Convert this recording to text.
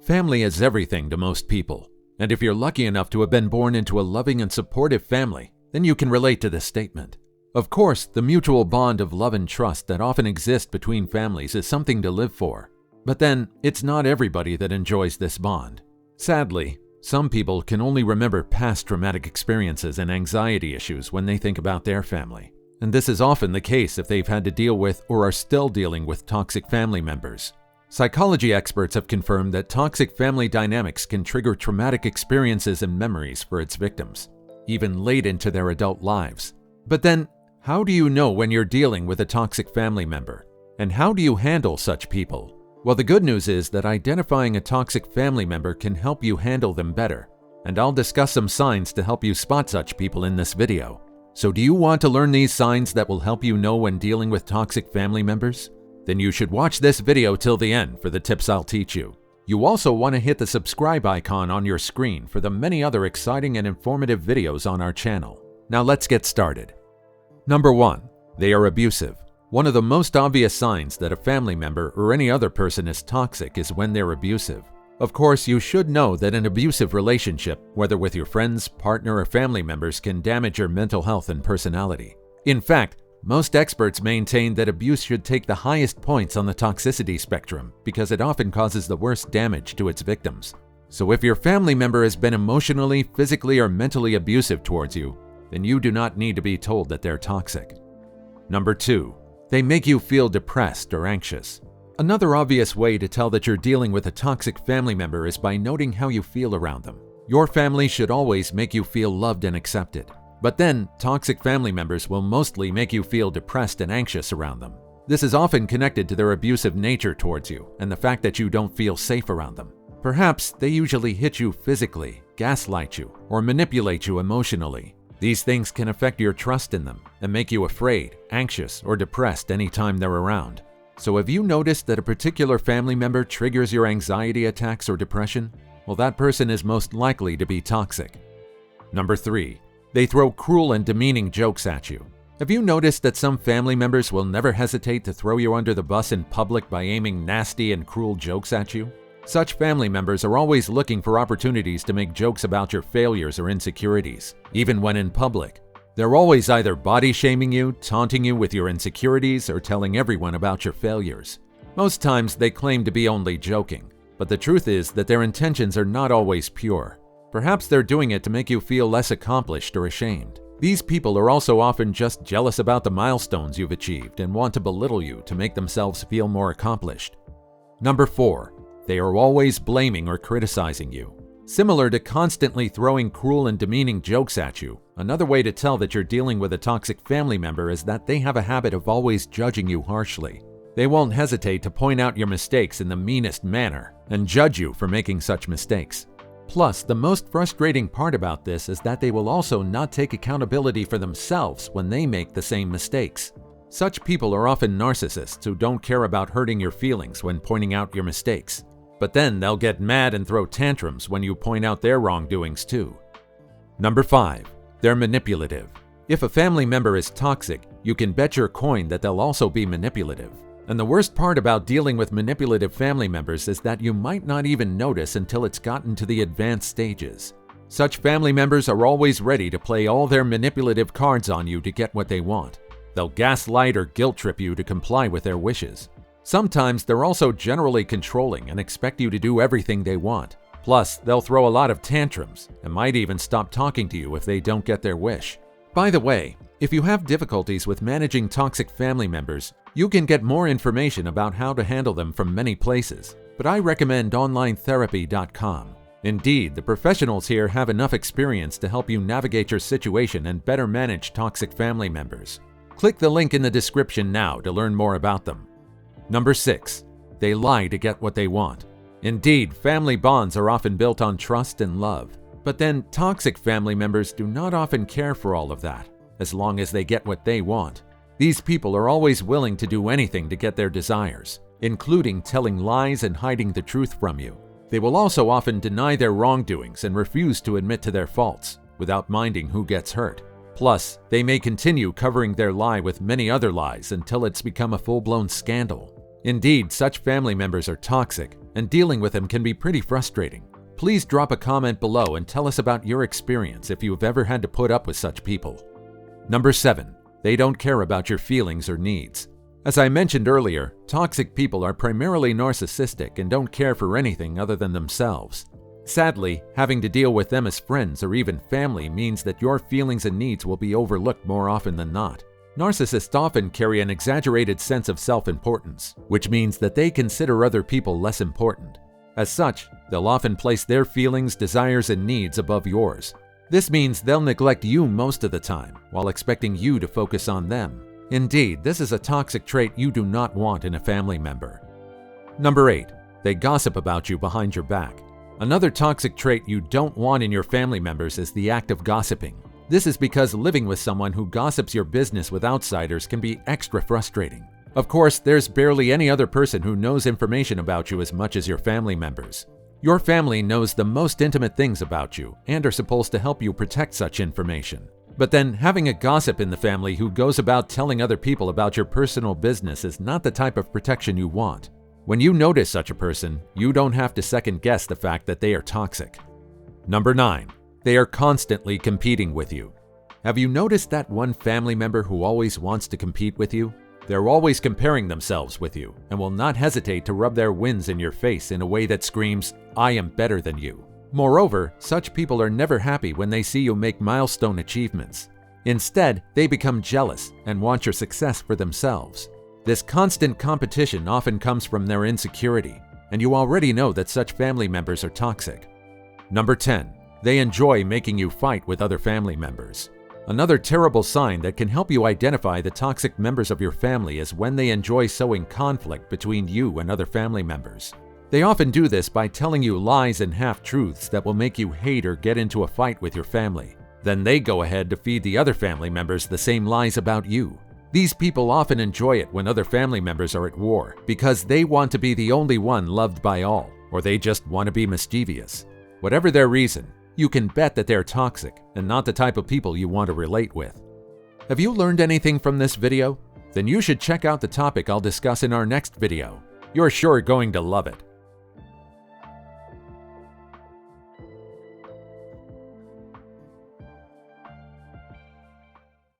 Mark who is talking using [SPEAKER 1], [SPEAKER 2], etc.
[SPEAKER 1] Family is everything to most people, and if you're lucky enough to have been born into a loving and supportive family, then you can relate to this statement. Of course, the mutual bond of love and trust that often exists between families is something to live for. But then, it's not everybody that enjoys this bond. Sadly, some people can only remember past traumatic experiences and anxiety issues when they think about their family. And this is often the case if they've had to deal with or are still dealing with toxic family members. Psychology experts have confirmed that toxic family dynamics can trigger traumatic experiences and memories for its victims, even late into their adult lives. But then, how do you know when you're dealing with a toxic family member? And how do you handle such people? Well, the good news is that identifying a toxic family member can help you handle them better, and I'll discuss some signs to help you spot such people in this video. So do you want to learn these signs that will help you know when dealing with toxic family members? Then you should watch this video till the end for the tips I'll teach you. You also want to hit the subscribe icon on your screen for the many other exciting and informative videos on our channel. Now let's get started. Number 1. They are abusive. One of the most obvious signs that a family member or any other person is toxic is when they're abusive. Of course, you should know that an abusive relationship, whether with your friends, partner, or family members, can damage your mental health and personality. In fact, most experts maintain that abuse should take the highest points on the toxicity spectrum because it often causes the worst damage to its victims. So if your family member has been emotionally, physically, or mentally abusive towards you, then you do not need to be told that they're toxic. Number 2. They make you feel depressed or anxious. Another obvious way to tell that you're dealing with a toxic family member is by noting how you feel around them. Your family should always make you feel loved and accepted. But then, toxic family members will mostly make you feel depressed and anxious around them. This is often connected to their abusive nature towards you and the fact that you don't feel safe around them. Perhaps they usually hit you physically, gaslight you, or manipulate you emotionally. These things can affect your trust in them and make you afraid, anxious, or depressed anytime they're around. So have you noticed that a particular family member triggers your anxiety attacks or depression? Well, that person is most likely to be toxic. Number 3. They throw cruel and demeaning jokes at you. Have you noticed that some family members will never hesitate to throw you under the bus in public by aiming nasty and cruel jokes at you? Such family members are always looking for opportunities to make jokes about your failures or insecurities, even when in public. They're always either body-shaming you, taunting you with your insecurities, or telling everyone about your failures. Most times they claim to be only joking, but the truth is that their intentions are not always pure. Perhaps they're doing it to make you feel less accomplished or ashamed. These people are also often just jealous about the milestones you've achieved and want to belittle you to make themselves feel more accomplished. Number 4. They are always blaming or criticizing you. Similar to constantly throwing cruel and demeaning jokes at you, another way to tell that you're dealing with a toxic family member is that they have a habit of always judging you harshly. They won't hesitate to point out your mistakes in the meanest manner and judge you for making such mistakes. Plus, the most frustrating part about this is that they will also not take accountability for themselves when they make the same mistakes. Such people are often narcissists who don't care about hurting your feelings when pointing out your mistakes. But then they'll get mad and throw tantrums when you point out their wrongdoings too. Number 5. They're manipulative. If a family member is toxic, you can bet your coin that they'll also be manipulative. And the worst part about dealing with manipulative family members is that you might not even notice until it's gotten to the advanced stages. Such family members are always ready to play all their manipulative cards on you to get what they want. They'll gaslight or guilt trip you to comply with their wishes. Sometimes they're also generally controlling and expect you to do everything they want. Plus, they'll throw a lot of tantrums and might even stop talking to you if they don't get their wish. By the way, if you have difficulties with managing toxic family members, you can get more information about how to handle them from many places, but I recommend onlinetherapy.com. Indeed, the professionals here have enough experience to help you navigate your situation and better manage toxic family members. Click the link in the description now to learn more about them. Number 6. They lie to get what they want. Indeed, family bonds are often built on trust and love. But then, toxic family members do not often care for all of that, as long as they get what they want. These people are always willing to do anything to get their desires, including telling lies and hiding the truth from you. They will also often deny their wrongdoings and refuse to admit to their faults, without minding who gets hurt. Plus, they may continue covering their lie with many other lies until it's become a full-blown scandal. Indeed, such family members are toxic, and dealing with them can be pretty frustrating. Please drop a comment below and tell us about your experience if you've ever had to put up with such people. Number 7. They don't care about your feelings or needs. As I mentioned earlier, toxic people are primarily narcissistic and don't care for anything other than themselves. Sadly, having to deal with them as friends or even family means that your feelings and needs will be overlooked more often than not. Narcissists often carry an exaggerated sense of self-importance, which means that they consider other people less important. As such, they'll often place their feelings, desires, and needs above yours. This means they'll neglect you most of the time, while expecting you to focus on them. Indeed, this is a toxic trait you do not want in a family member. Number 8. They gossip about you behind your back. Another toxic trait you don't want in your family members is the act of gossiping. This is because living with someone who gossips your business with outsiders can be extra frustrating. Of course, there's barely any other person who knows information about you as much as your family members. Your family knows the most intimate things about you and are supposed to help you protect such information. But then, having a gossip in the family who goes about telling other people about your personal business is not the type of protection you want. When you notice such a person, you don't have to second guess the fact that they are toxic. Number 9. They are constantly competing with you. Have you noticed that one family member who always wants to compete with you? They're always comparing themselves with you and will not hesitate to rub their wins in your face in a way that screams, "I am better than you." Moreover, such people are never happy when they see you make milestone achievements. Instead, they become jealous and want your success for themselves. This constant competition often comes from their insecurity, and you already know that such family members are toxic. Number 10. They enjoy making you fight with other family members. Another terrible sign that can help you identify the toxic members of your family is when they enjoy sowing conflict between you and other family members. They often do this by telling you lies and half-truths that will make you hate or get into a fight with your family. Then they go ahead to feed the other family members the same lies about you. These people often enjoy it when other family members are at war because they want to be the only one loved by all, or they just want to be mischievous. Whatever their reason, you can bet that they're toxic and not the type of people you want to relate with. Have you learned anything from this video? Then you should check out the topic I'll discuss in our next video. You're sure going to love it.